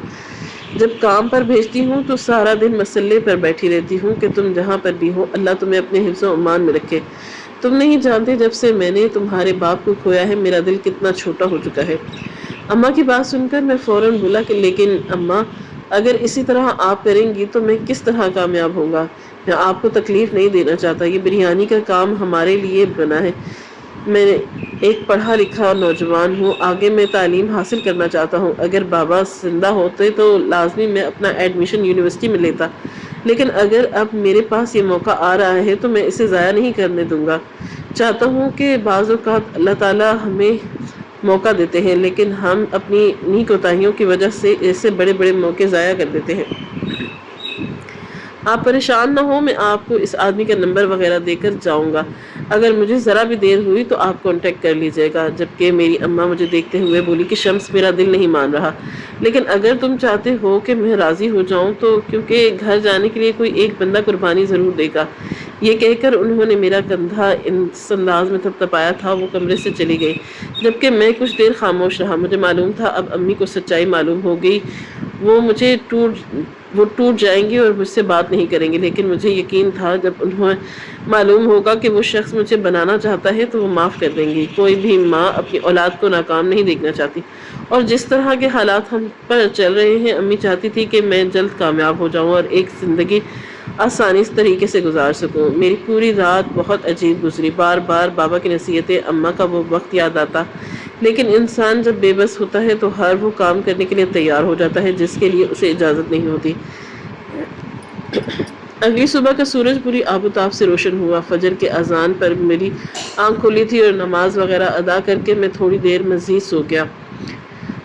A: جب کام پر بھیجتی ہوں تو سارا دن مسلے پر بیٹھی رہتی ہوں کہ تم جہاں پر بھی ہو اللہ تمہیں اپنے حفظ و امان میں رکھے۔ تم نہیں جانتے جب سے میں نے تمہارے باپ کو کھویا ہے میرا دل کتنا چھوٹا ہو چکا ہے۔ اماں کی بات سن کر میں فوراً بولا کہ لیکن اماں اگر اسی طرح آپ کریں گی تو میں کس طرح کامیاب ہوں گا؟ میں آپ کو تکلیف نہیں دینا چاہتا، یہ بریانی کا کام ہمارے لیے بنا ہے، میں ایک پڑھا لکھا نوجوان ہوں، آگے میں تعلیم حاصل کرنا چاہتا ہوں، اگر بابا زندہ ہوتے تو لازمی میں اپنا ایڈمیشن یونیورسٹی میں لیتا، لیکن اگر اب میرے پاس یہ موقع آ رہا ہے تو میں اسے ضائع نہیں کرنے دوں گا۔ چاہتا ہوں کہ بعض اوقات اللہ تعالیٰ ہمیں موقع دیتے ہیں، لیکن ہم اپنی انہی کوتاہیوں کی وجہ سے ایسے بڑے بڑے موقع ضائع کر دیتے ہیں۔ آپ پریشان نہ ہو، میں آپ کو اس آدمی کا نمبر وغیرہ دے کر جاؤں گا، اگر مجھے ذرا بھی دیر ہوئی تو آپ کانٹیکٹ کر لیجیے گا۔ جبکہ میری اماں مجھے دیکھتے ہوئے بولی کہ شمس میرا دل نہیں مان رہا، لیکن اگر تم چاہتے ہو کہ میں راضی ہو جاؤں تو کیونکہ گھر جانے کے لیے کوئی ایک بندہ قربانی ضرور دے گا۔ یہ کہہ کر انہوں نے میرا کندھا اس انداز میں تھپتھپایا تھا وہ کمرے سے چلی گئی، جبکہ میں کچھ دیر خاموش رہا۔ مجھے معلوم تھا اب امی کو سچائی معلوم ہو گئی، وہ ٹوٹ جائیں گی اور مجھ سے بات نہیں کریں گے، لیکن مجھے یقین تھا جب انہیں معلوم ہوگا کہ وہ شخص مجھے بنانا چاہتا ہے تو وہ معاف کر دیں گی۔ کوئی بھی ماں اپنی اولاد کو ناکام نہیں دیکھنا چاہتی، اور جس طرح کے حالات ہم پر چل رہے ہیں امی چاہتی تھی کہ میں جلد کامیاب ہو جاؤں اور ایک زندگی آسانی طریقے سے گزار سکوں۔ میری پوری رات بہت عجیب گزری، بار بار بابا کی نصیحتیں، اماں کا وہ وقت یاد آتا، لیکن انسان جب بے بس ہوتا ہے تو ہر وہ کام کرنے کے لیے تیار ہو جاتا ہے جس کے لیے اسے اجازت نہیں ہوتی۔ اگلی صبح کا سورج پوری آب و تاب سے روشن ہوا۔ فجر کے اذان پر میری آنکھ کھلی تھی اور نماز وغیرہ ادا کر کے میں تھوڑی دیر مزید سو گیا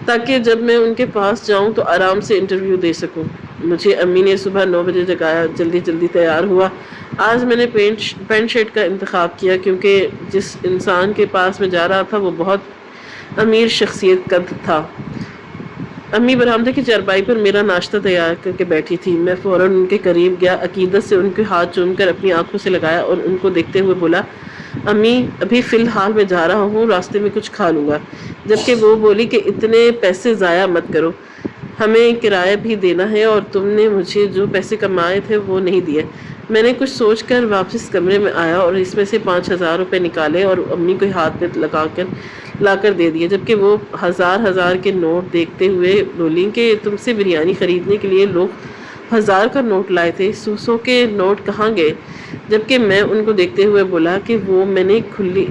A: تاکہ جب میں ان کے پاس جاؤں تو آرام سے انٹرویو دے سکوں۔ مجھے امی نے صبح 9 بجے جگایا، جلدی تیار ہوا، آج میں نے پینٹ شرٹ کا انتخاب کیا کیونکہ جس انسان کے پاس میں جا رہا تھا وہ بہت امیر شخصیت کا تھا۔ امی برآمدے کی چارپائی پر میرا ناشتہ تیار کر کے بیٹھی تھی۔ میں فوراً ان کے قریب گیا، عقیدت سے ان کے ہاتھ چوم کر اپنی آنکھوں سے لگایا اور ان کو دیکھتے ہوئے بولا، امی ابھی فی الحال میں جا رہا ہوں، راستے میں کچھ کھا لوں گا۔ جبکہ وہ بولی کہ اتنے پیسے ضائع مت کرو، ہمیں کرایہ بھی دینا ہے اور تم نے مجھے جو پیسے کمائے تھے وہ نہیں دیے۔ میں نے کچھ سوچ کر واپس کمرے میں آیا اور اس میں سے 5,000 روپے نکالے اور امی کو ہاتھ میں لا کر دے دیے، جبکہ وہ ہزار کے نوٹ دیکھتے ہوئے بولی کہ تم سے بریانی خریدنے کے لیے لوگ 1,000 کا نوٹ لائے تھے، 100 کے نوٹ کہاں گئے؟ جبکہ میں ان کو دیکھتے ہوئے بولا کہ وہ میں نے کھلی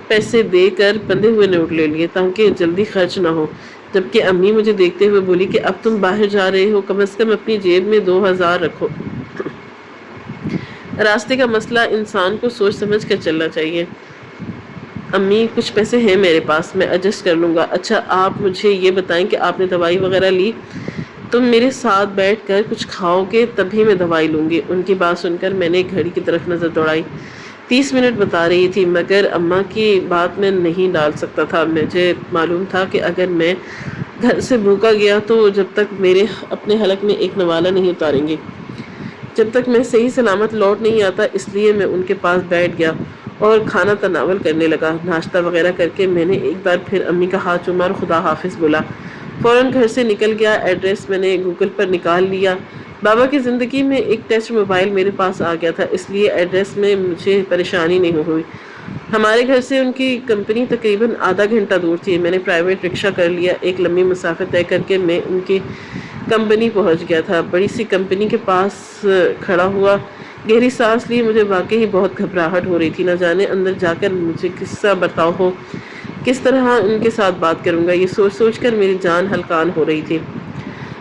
A: پیسے دے کر بندے ہوئے نوٹ لے لیے تاکہ جلدی خرچ نہ ہو۔ جبکہ امی مجھے دیکھتے ہوئے بولی کہ اب تم باہر جا رہے ہو، کم از کم اپنی جیب میں 2,000 رکھو۔ راستے کا مسئلہ انسان کو سوچ سمجھ کر چلنا چاہیے۔ امی کچھ پیسے ہیں میرے پاس، میں ایڈجسٹ کر لوں گا۔ اچھا آپ مجھے یہ بتائیں کہ آپ نے دوائی وغیرہ لی؟ تم میرے ساتھ بیٹھ کر کچھ کھاؤ گے تبھی میں دوائی لوں گی۔ ان کی بات سن کر میں نے گھڑی کی طرف نظر دوڑائی، 30 منٹ بتا رہی تھی، مگر اماں کی بات میں نہیں ڈال سکتا تھا۔ مجھے معلوم تھا کہ اگر میں گھر سے بھوکا گیا تو جب تک میرے اپنے حلق میں ایک نوالہ نہیں اتاریں گے، جب تک میں صحیح سلامت لوٹ نہیں آتا، اس لیے میں ان کے پاس بیٹھ گیا اور کھانا تناول کرنے لگا۔ ناشتہ وغیرہ کر کے میں نے ایک بار پھر امی کا ہاتھ چوما اور خدا حافظ بولا، فوراً گھر سے نکل گیا۔ ایڈریس میں نے گوگل پر نکال لیا۔ بابا کی زندگی میں ایک ٹچ موبائل میرے پاس آ گیا تھا، اس لیے ایڈریس میں مجھے پریشانی نہیں ہوئی۔ ہمارے گھر سے ان کی کمپنی تقریباً آدھا گھنٹہ دور تھی۔ میں نے پرائیویٹ رکشہ کر لیا، ایک لمبی مسافت طے کر کے میں ان کی کمپنی پہنچ گیا تھا۔ بڑی سی کمپنی کے پاس کھڑا ہوا، گہری سانس لی۔ مجھے واقعی بہت گھبراہٹ ہو رہی تھی، نہ جانے اندر جا کر مجھے کس طرح برتاؤ ہو، کس طرح ان کے ساتھ بات کروں گا، یہ سوچ سوچ کر میری جان ہلکان ہو رہی تھی۔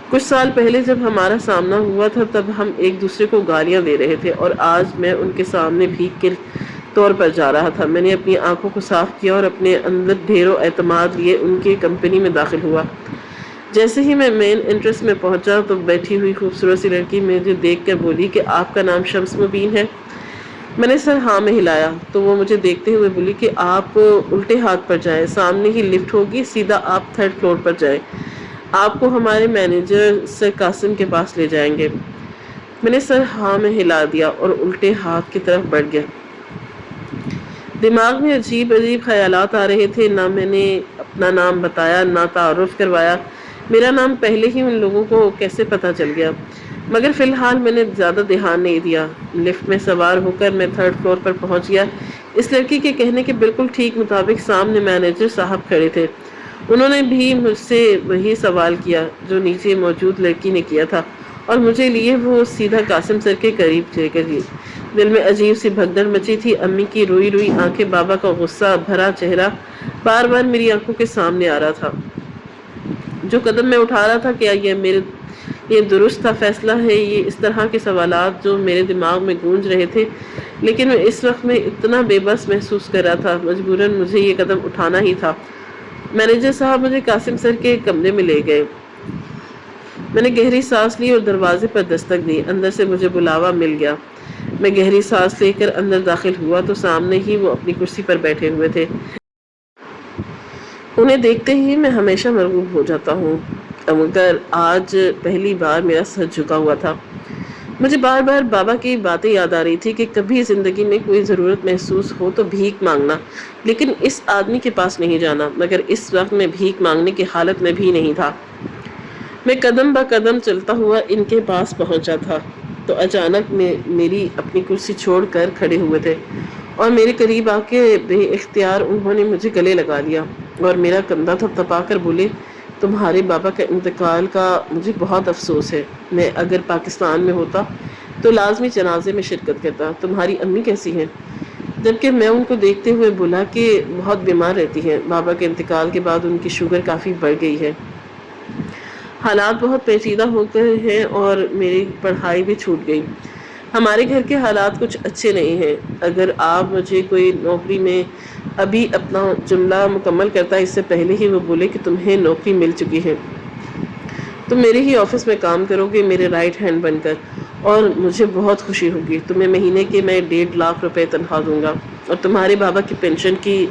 A: کچھ سال پہلے جب ہمارا سامنا ہوا تھا تب ہم ایک دوسرے کو گالیاں دے رہے تھے، اور آج میں ان کے سامنے بھیک کے طور پر جا رہا تھا۔ میں نے اپنی آنکھوں کو صاف کیا اور اپنے اندر ڈھیروں اعتماد لیے ان کی کمپنی میں داخل ہوا۔ جیسے ہی میں مین انٹرسٹ میں پہنچا تو بیٹھی ہوئی خوبصورت سی لڑکی مجھے دیکھ کر بولی کہ آپ کا نام شمس مبین ہے؟ میں نے سر ہاں میں ہلایا تو وہ مجھے دیکھتے ہوئے بولی کہ آپ الٹے ہاتھ پر جائیں، سامنے ہی لفٹ ہوگی، سیدھا آپ 3rd فلور پر جائیں، آپ کو ہمارے مینیجر سر قاسم کے پاس لے جائیں گے۔ میں نے سر ہاں میں ہلا دیا اور الٹے ہاتھ کی طرف بڑھ گیا۔ دماغ میں عجیب خیالات آ رہے تھے، نہ میں نے اپنا نام بتایا، نہ تعارف کروایا۔ میرا نام پہلے ہی ان لوگوں کو کیسے پتہ چل گیا؟ مگر فی الحال میں نے زیادہ دھیان نہیں دیا۔ لفٹ میں سوار ہو کر میں 3rd فلور پر پہنچ گیا۔ اس لڑکی کے کہنے کے بالکل ٹھیک مطابق سامنے مینیجر صاحب کھڑے تھے۔ انہوں نے بھی مجھ سے وہی سوال کیا جو نیچے موجود لڑکی نے کیا تھا، اور مجھے لیے وہ سیدھا قاسم سر کے قریب لے کر گئی۔ دل میں عجیب سی بھگدڑ مچی تھی۔ امی کی روئی روئی آنکھیں، بابا کا غصہ بھرا چہرہ بار بار میری آنکھوں کے سامنے آ رہا تھا۔ جو قدم میں اٹھا رہا تھا، کیا یہ درست تھا فیصلہ ہے؟ یہ اس طرح کے سوالات جو میرے دماغ میں گونج رہے تھے، لیکن میں اس وقت میں اتنا بے بس محسوس کر رہا تھا۔ مجبوراً مجھے یہ قدم اٹھانا ہی تھا۔ مینیجر صاحب مجھے قاسم سر کے کمرے میں لے گئے۔ میں نے گہری سانس لی اور دروازے پر دستک دی۔ اندر سے مجھے بلاوا مل گیا۔ میں گہری سانس لے کر اندر داخل ہوا تو سامنے ہی وہ اپنی کرسی پر بیٹھے ہوئے تھے۔ انہیں دیکھتے ہی میں ہمیشہ مرغوب ہو جاتا ہوں، مگر آج پہلی بار میرا سر جھکا ہوا تھا۔ مجھے بار بار بابا کی باتیں یاد آ رہی تھی کہ کبھی زندگی میں کوئی ضرورت محسوس ہو تو بھیک مانگنا، لیکن اس آدمی کے پاس نہیں جانا۔ مگر اس وقت میں بھیک مانگنے کی حالت میں بھی نہیں تھا۔ میں قدم با قدم چلتا ہوا ان کے پاس پہنچا تھا تو اچانک میری اپنی کرسی چھوڑ کر کھڑے ہوئے تھے اور میرے قریب آ کے بے اختیار انہوں نے مجھے گلے لگا لیا اور میرا کندھا تھپتھپا کر بولے، تمہارے بابا کا انتقال کا مجھے بہت افسوس ہے۔ میں اگر پاکستان میں ہوتا تو لازمی جنازے میں شرکت کرتا۔ تمہاری امی کیسی ہیں؟ جبکہ میں ان کو دیکھتے ہوئے بولا کہ بہت بیمار رہتی ہیں، بابا کے انتقال کے بعد ان کی شوگر کافی بڑھ گئی ہے، حالات بہت پیچیدہ ہو گئے ہیں اور میری پڑھائی بھی چھوٹ گئی۔ ہمارے گھر کے حالات کچھ اچھے نہیں ہیں۔ اگر آپ مجھے کوئی نوکری میں ابھی اپنا جملہ مکمل کرتا اس سے پہلے ہی وہ بولے کہ تمہیں نوکری مل چکی ہے، تم میرے ہی آفس میں کام کرو گے میرے رائٹ ہینڈ بن کر، اور مجھے بہت خوشی ہوگی. تمہیں مہینے کے میں 1.5 لاکھ تنخواہ دوں گا. اور تمہارے بابا کی پینشن کی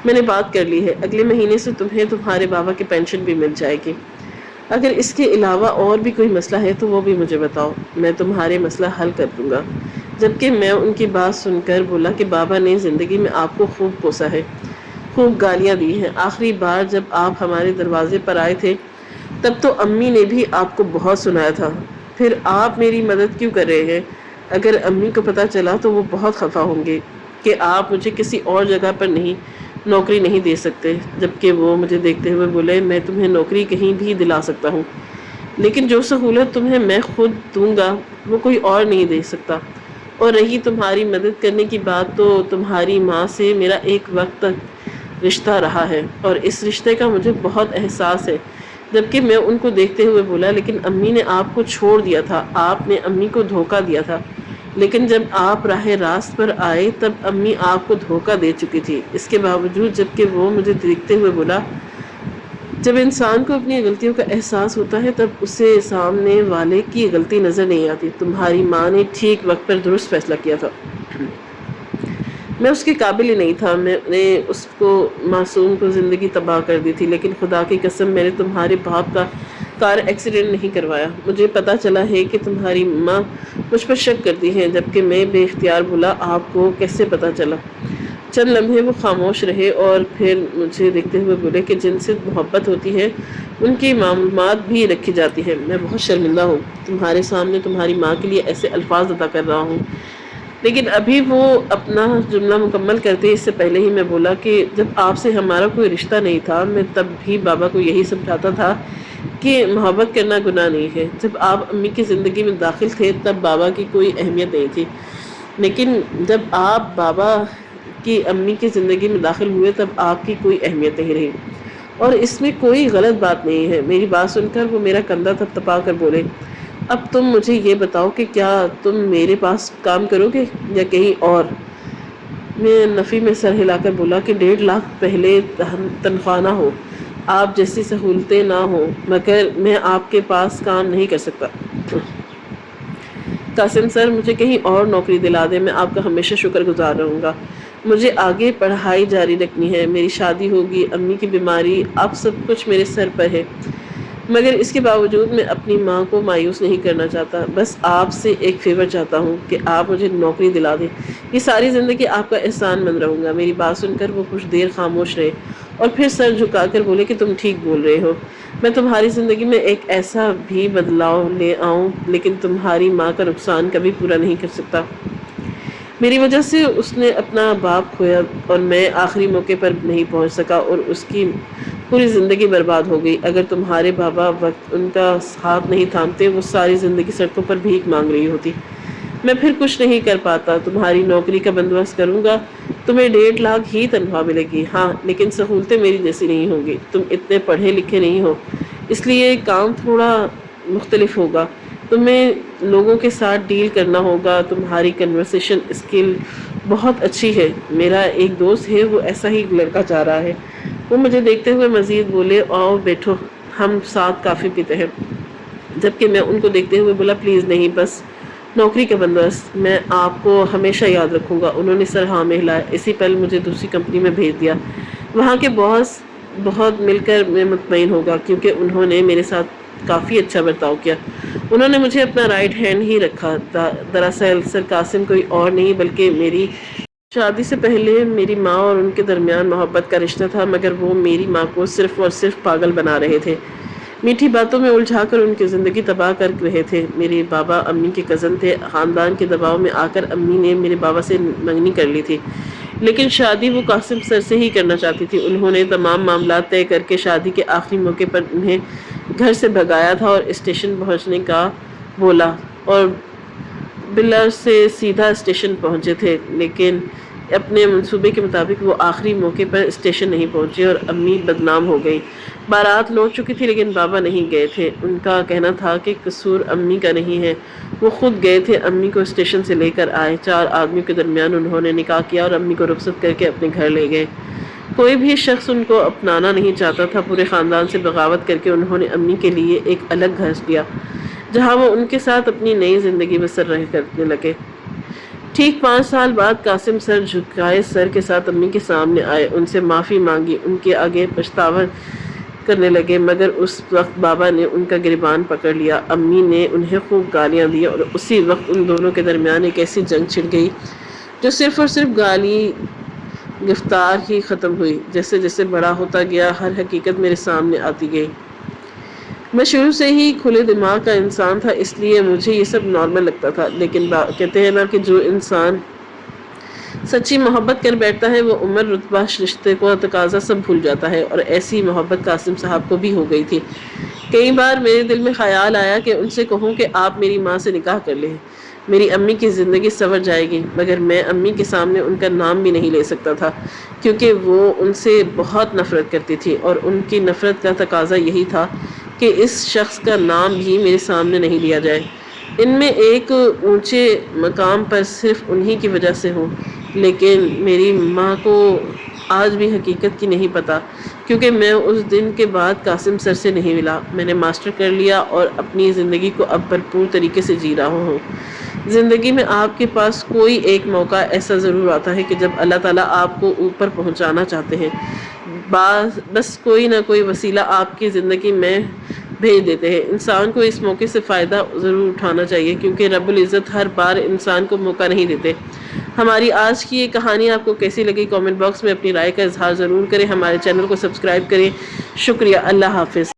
A: میں نے بات کر لی ہے. اگلے مہینے سے تمہیں تمہارے بابا کی پینشن بھی مل جائے گی. اگر اس کے علاوہ اور بھی کوئی مسئلہ ہے تو وہ بھی مجھے بتاؤ. میں تمہارے مسئلہ حل کر دوں گا. جبکہ میں ان کی بات سن کر بولا کہ بابا نے زندگی میں آپ کو خوب کوسا ہے, خوب گالیاں دی ہیں. آخری بار جب آپ ہمارے دروازے پر آئے تھے تب تو امی نے بھی آپ کو بہت سنایا تھا. پھر آپ میری مدد کیوں کر رہے ہیں؟ اگر امی کو پتہ چلا تو وہ بہت خفا ہوں گے کہ آپ مجھے کسی اور جگہ پر نوکری نہیں دے سکتے. جبکہ وہ مجھے دیکھتے ہوئے بولے, میں تمہیں نوکری کہیں بھی دلا سکتا ہوں, لیکن جو سہولت تمہیں میں خود دوں گا وہ کوئی اور نہیں دے سکتا. اور رہی تمہاری مدد کرنے کی بات, تو تمہاری ماں سے میرا ایک وقت تک رشتہ رہا ہے اور اس رشتے کا مجھے بہت احساس ہے. جبکہ میں ان کو دیکھتے ہوئے بولا, لیکن امی نے آپ کو چھوڑ دیا تھا, آپ نے امی کو دھوکہ دیا تھا. لیکن جب آپ راہ راست پر آئے تب امی آپ کو دھوکہ دے چکی تھی. اس کے باوجود جبکہ وہ مجھے دیکھتے ہوئے بولا, جب انسان کو اپنی غلطیوں کا احساس ہوتا ہے تب اسے سامنے والے کی غلطی نظر نہیں آتی. تمہاری ماں نے ٹھیک وقت پر درست فیصلہ کیا تھا. میں اس کے قابل ہی نہیں تھا. میں نے اس کو معصوم کو زندگی تباہ کر دی تھی, لیکن خدا کی قسم میں نے تمہارے باپ کا کار ایکسیڈنٹ نہیں کروایا. مجھے پتا چلا ہے کہ تمہاری ماں مجھ پر شک کرتی ہیں. جبکہ میں بے اختیار بولا, آپ کو کیسے پتا چلا؟ چند لمحے وہ خاموش رہے اور پھر مجھے دیکھتے ہوئے بولے کہ جن سے محبت ہوتی ہے ان کی معلومات بھی رکھی جاتی ہے. میں بہت شرمندہ ہوں, تمہارے سامنے تمہاری ماں کے لیے ایسے الفاظ ادا کر رہا ہوں. لیکن ابھی وہ اپنا جملہ مکمل کرتے اس سے پہلے ہی میں بولا کہ جب آپ سے ہمارا کوئی رشتہ نہیں تھا میں تب بھی بابا کو یہی سمجھاتا تھا کہ محبت کرنا گناہ نہیں ہے. جب آپ امی کی زندگی میں داخل تھے تب بابا کی کوئی اہمیت نہیں تھی, لیکن جب آپ بابا کی امی کی زندگی میں داخل ہوئے تب آپ کی کوئی اہمیت نہیں رہی. اور اس میں کوئی غلط بات نہیں ہے. میری بات سن کر وہ میرا کندھا تھپتھپا کر بولے, اب تم مجھے یہ بتاؤ کہ کیا تم میرے پاس کام کرو گے یا کہیں اور؟ میں نفی میں سر ہلا کر بولا کہ 1.5 لاکھ پہلے تنخواہ نہ ہو, آپ جیسی سہولتیں نہ ہوں, مگر میں آپ کے پاس کام نہیں کر سکتا. قاسم سر, مجھے کہیں اور نوکری دلا دیں, میں آپ کا ہمیشہ شکر گزار رہوں گا. مجھے آگے پڑھائی جاری رکھنی ہے, میری شادی ہوگی, امی کی بیماری, اب سب کچھ میرے سر پر ہے. مگر اس کے باوجود میں اپنی ماں کو مایوس نہیں کرنا چاہتا. بس آپ سے ایک فیور چاہتا ہوں کہ آپ مجھے نوکری دلا دیں. یہ ساری زندگی آپ کا احسان مند رہوں گا. میری بات سن کر وہ کچھ دیر خاموش رہے اور پھر سر جھکا کر بولے کہ تم ٹھیک بول رہے ہو. میں تمہاری زندگی میں ایک ایسا بھی بدلاؤ لے آؤں, لیکن تمہاری ماں کا نقصان کبھی پورا نہیں کر سکتا. میری وجہ سے اس نے اپنا باپ کھویا اور میں آخری موقع پر نہیں پہنچ سکا اور اس کی پوری زندگی برباد ہو گئی. اگر تمہارے بابا وقت ان کا ہاتھ نہیں تھامتے وہ ساری زندگی سڑکوں پر بھیک مانگ رہی ہوتی. میں پھر کچھ نہیں کر پاتا. تمہاری نوکری کا بندوبست کروں گا, تمہیں 1.5 لاکھ ہی تنخواہ ملے گی. ہاں, لیکن سہولتیں میری جیسی نہیں ہوں گی. تم اتنے پڑھے لکھے نہیں ہو, اس لیے کام تھوڑا مختلف ہوگا. تمہیں لوگوں کے ساتھ ڈیل کرنا ہوگا. تمہاری کنورسیشن اسکل بہت اچھی ہے. میرا ایک دوست ہے, وہ ایسا ہی لڑکا چاہ رہا ہے. وہ مجھے دیکھتے ہوئے مزید بولے, آؤ بیٹھو, ہم ساتھ کافی پیتے ہیں. جبکہ میں ان کو دیکھتے ہوئے بولا, پلیز نہیں, بس نوکری کا بندوبست. میں آپ کو ہمیشہ یاد رکھوں گا. انہوں نے سر ہاں میں ہلایا. اسی پل مجھے دوسری کمپنی میں بھیج دیا. وہاں کے باس بہت مل کر میں مطمئن ہوگا, کیونکہ انہوں نے میرے ساتھ کافی اچھا برتاؤ کیا. انہوں نے مجھے اپنا رائٹ ہینڈ ہی رکھا. دراصل سر قاسم کوئی اور نہیں بلکہ میری شادی سے پہلے میری ماں اور ان کے درمیان محبت کا رشتہ تھا, مگر وہ میری ماں کو صرف اور صرف پاگل بنا رہے تھے. میٹھی باتوں میں الجھا کر ان کی زندگی تباہ کر رہے تھے. میرے بابا امی کے کزن تھے. خاندان کے دباؤ میں آ کر امی نے میرے بابا سے منگنی کر لی تھی, لیکن شادی وہ قاسم سر سے ہی کرنا چاہتی تھی. انہوں نے تمام معاملات طے کر کے شادی کے آخری موقع پر انہیں گھر سے بھگایا تھا اور اسٹیشن پہنچنے کا بولا, اور بلر سے سیدھا اسٹیشن پہنچے تھے. لیکن اپنے منصوبے کے مطابق وہ آخری موقع پر اسٹیشن نہیں پہنچے اور امی بدنام ہو گئی. بارات لوٹ چکی تھی لیکن بابا نہیں گئے تھے. ان کا کہنا تھا کہ قصور امی کا نہیں ہے. وہ خود گئے تھے, امی کو اسٹیشن سے لے کر آئے. 4 آدمیوں کے درمیان انہوں نے نکاح کیا اور امی کو رخصت کر کے اپنے گھر لے گئے. کوئی بھی شخص ان کو اپنانا نہیں چاہتا تھا. پورے خاندان سے بغاوت کر کے انہوں نے امی کے لیے ایک الگ گھر لیا, جہاں وہ ان کے ساتھ اپنی نئی زندگی بسر کرنے لگے۔ ٹھیک 5 سال بعد قاسم سر جھکائے سر کے ساتھ امی کے سامنے آئے، ان سے معافی مانگی، ان کے آگے پچھتاوا کرنے لگے، مگر اس وقت بابا نے ان کا گریبان پکڑ لیا۔ امی نے انہیں خوب گالیاں دی اور اسی وقت ان دونوں کے درمیان ایک ایسی جنگ چھڑ گئی جو صرف اور صرف گالی گفتار ہی ختم ہوئی۔ جیسے جیسے بڑا ہوتا گیا ہر حقیقت میرے سامنے آتی گئی۔ میں شروع سے ہی کھلے دماغ کا انسان تھا، اس لیے مجھے یہ سب نارمل لگتا تھا، لیکن کہتے ہیں نا کہ جو انسان سچی محبت کر بیٹھتا ہے وہ عمر، رتبہ، رشتے کو تقاضا سب بھول جاتا ہے، اور ایسی محبت قاسم صاحب کو بھی ہو گئی تھی۔ کئی بار میرے دل میں خیال آیا کہ ان سے کہوں کہ آپ میری ماں سے نکاح کر لیں، میری امی کی زندگی سنور جائے گی، مگر میں امی کے سامنے ان کا نام بھی نہیں لے سکتا تھا، کیونکہ وہ ان سے بہت نفرت کرتی تھی، اور ان کی نفرت کا تقاضا یہی تھا کہ اس شخص کا نام بھی میرے سامنے نہیں لیا جائے۔ ان میں ایک اونچے مقام پر صرف انہی کی وجہ سے ہوں، لیکن میری ماں کو آج بھی حقیقت کی نہیں پتا، کیونکہ میں اس دن کے بعد قاسم سر سے نہیں ملا۔ میں نے ماسٹر کر لیا اور اپنی زندگی کو اب بھرپور طریقے سے جی رہا ہوں۔ زندگی میں آپ کے پاس کوئی ایک موقع ایسا ضرور آتا ہے کہ جب اللہ تعالیٰ آپ کو اوپر پہنچانا چاہتے ہیں، بس کوئی نہ کوئی وسیلہ آپ کی زندگی میں بھیج دیتے ہیں۔ انسان کو اس موقع سے فائدہ ضرور اٹھانا چاہیے، کیونکہ رب العزت ہر بار انسان کو موقع نہیں دیتے۔ ہماری آج کی یہ کہانی آپ کو کیسی لگی؟ کامنٹ باکس میں اپنی رائے کا اظہار ضرور کریں۔ ہمارے چینل کو سبسکرائب کریں۔ شکریہ۔ اللہ حافظ۔